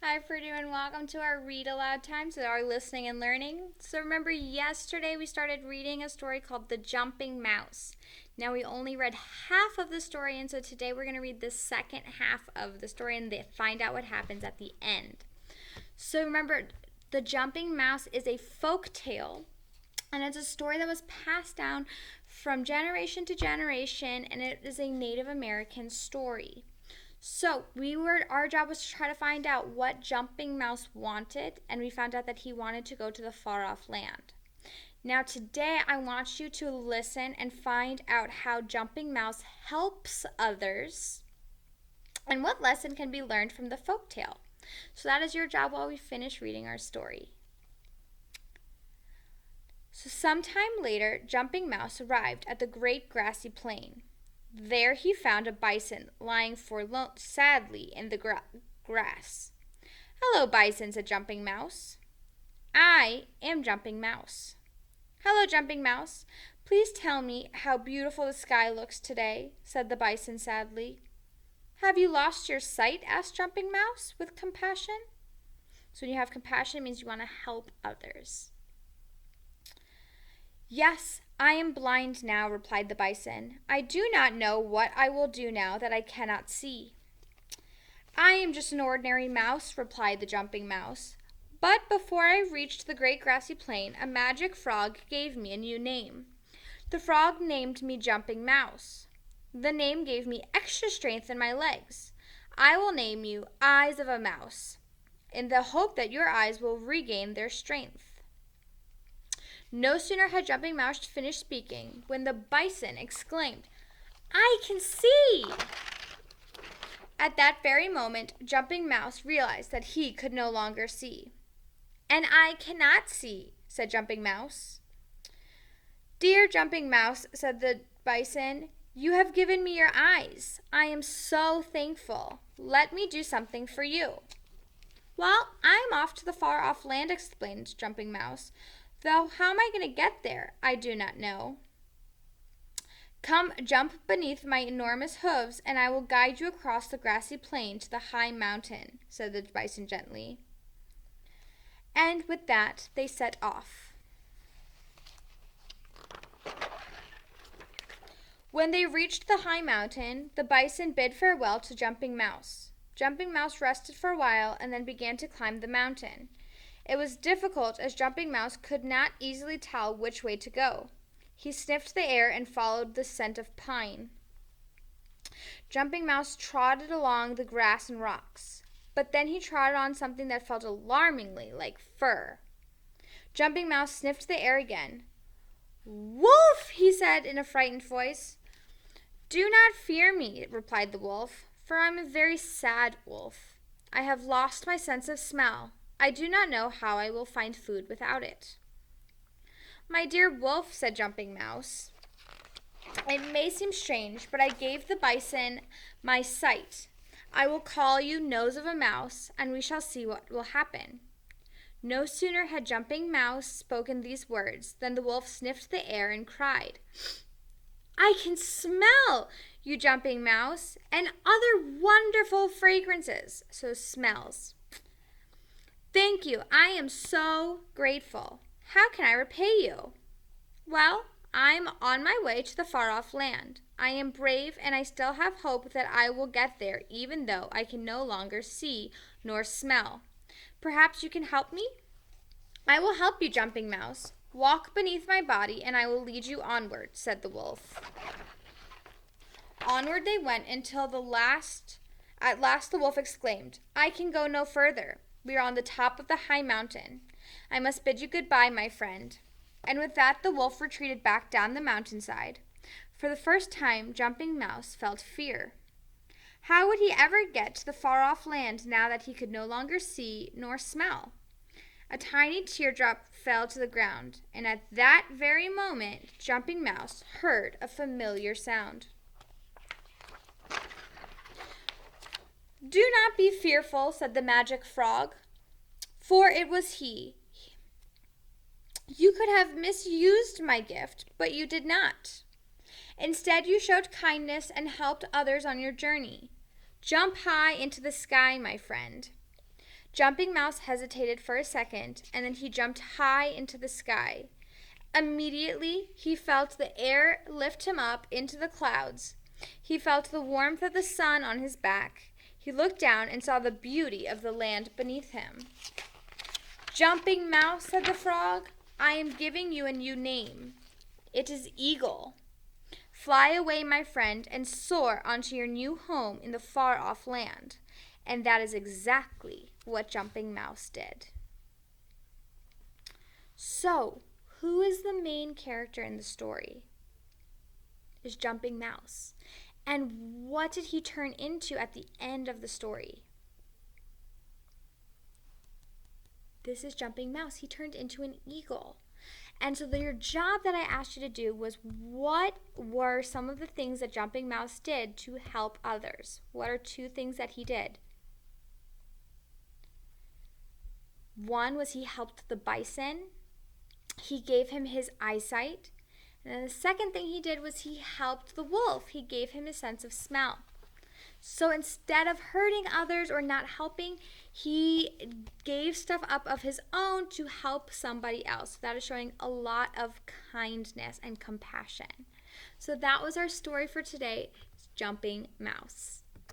Hi, Purdue, and welcome to our read aloud time, so our listening and learning. So remember, yesterday we started reading a story called The Jumping Mouse. Now we only read half of the story, and so today we're going to read the second half of the story and find out what happens at the end. So remember, The Jumping Mouse is a folk tale, and it's a story that was passed down from generation to generation, and it is a Native American story. So our job was to try to find out what Jumping Mouse wanted, and we found out that he wanted to go to the far off land. Now today I want you to listen and find out how Jumping Mouse helps others and what lesson can be learned from the folk tale. So that is your job while we finish reading our story. So sometime later, Jumping Mouse arrived at the great grassy plain. There he found a bison lying sadly in the grass. "Hello, Bison," said Jumping Mouse. "I am Jumping Mouse." "Hello, Jumping Mouse. Please tell me how beautiful the sky looks today," said the bison sadly. "Have you lost your sight?" asked Jumping Mouse with compassion. So when you have compassion, it means you want to help others. "Yes, I am blind now," replied the bison. "I do not know what I will do now that I cannot see." "I am just an ordinary mouse," replied the Jumping Mouse. "But before I reached the great grassy plain, a magic frog gave me a new name. The frog named me Jumping Mouse. The name gave me extra strength in my legs. I will name you Eyes of a Mouse, in the hope that your eyes will regain their strength." No sooner had Jumping Mouse finished speaking when the bison exclaimed, "I can see!" At that very moment, Jumping Mouse realized that he could no longer see. "And I cannot see," said Jumping Mouse. "Dear Jumping Mouse," said the bison, "you have given me your eyes. I am so thankful. Let me do something for you." "Well, I am off to the far off land," explained Jumping Mouse. "Though how am I going to get there? I do not know." "Come, jump beneath my enormous hooves, and I will guide you across the grassy plain to the high mountain," said the bison gently. And with that, they set off. When they reached the high mountain, the bison bid farewell to Jumping Mouse. Jumping Mouse rested for a while and then began to climb the mountain. It was difficult, as Jumping Mouse could not easily tell which way to go. He sniffed the air and followed the scent of pine. Jumping Mouse trotted along the grass and rocks, but then he trotted on something that felt alarmingly like fur. Jumping Mouse sniffed the air again. "Wolf!" he said in a frightened voice. "Do not fear me," replied the wolf, "for I am a very sad wolf. I have lost my sense of smell. I do not know how I will find food without it." "My dear wolf," said Jumping Mouse, "it may seem strange, but I gave the bison my sight. I will call you Nose of a Mouse, and we shall see what will happen." No sooner had Jumping Mouse spoken these words than the wolf sniffed the air and cried, "I can smell you, Jumping Mouse, and other wonderful fragrances," so smells. "Thank you. I am so grateful. How can I repay you?" "Well, I'm on my way to the far off land. I am brave, and I still have hope that I will get there, even though I can no longer see nor smell. Perhaps you can help me?" "I will help you, Jumping Mouse. Walk beneath my body, and I will lead you onward," said the wolf. Onward they went until at last the wolf exclaimed, "I can go no further. We are on the top of the high mountain. I must bid you goodbye, my friend." And with that, the wolf retreated back down the mountainside. For the first time, Jumping Mouse felt fear. How would he ever get to the far-off land now that he could no longer see nor smell? A tiny teardrop fell to the ground, and at that very moment, Jumping Mouse heard a familiar sound. "Do not be fearful," said the magic frog, for it was he. "You could have misused my gift, but you did not. Instead, you showed kindness and helped others on your journey. Jump high into the sky, my friend." Jumping Mouse hesitated for a second, and then he jumped high into the sky. Immediately, he felt the air lift him up into the clouds. He felt the warmth of the sun on his back. He looked down and saw the beauty of the land beneath him. "Jumping Mouse," said the frog, "I am giving you a new name. It is Eagle. Fly away, my friend, and soar onto your new home in the far-off land." And that is exactly what Jumping Mouse did. So, who is the main character in the story? Is Jumping Mouse. And what did he turn into at the end of the story? This is Jumping Mouse. He turned into an eagle. And so your job that I asked you to do was, what were some of the things that Jumping Mouse did to help others? What are 2 things that he did? One was he helped the bison. He gave him his eyesight. And then the second thing he did was he helped the wolf. He gave him his sense of smell. So instead of hurting others or not helping, he gave stuff up of his own to help somebody else. That is showing a lot of kindness and compassion. So that was our story for today, Jumping Mouse.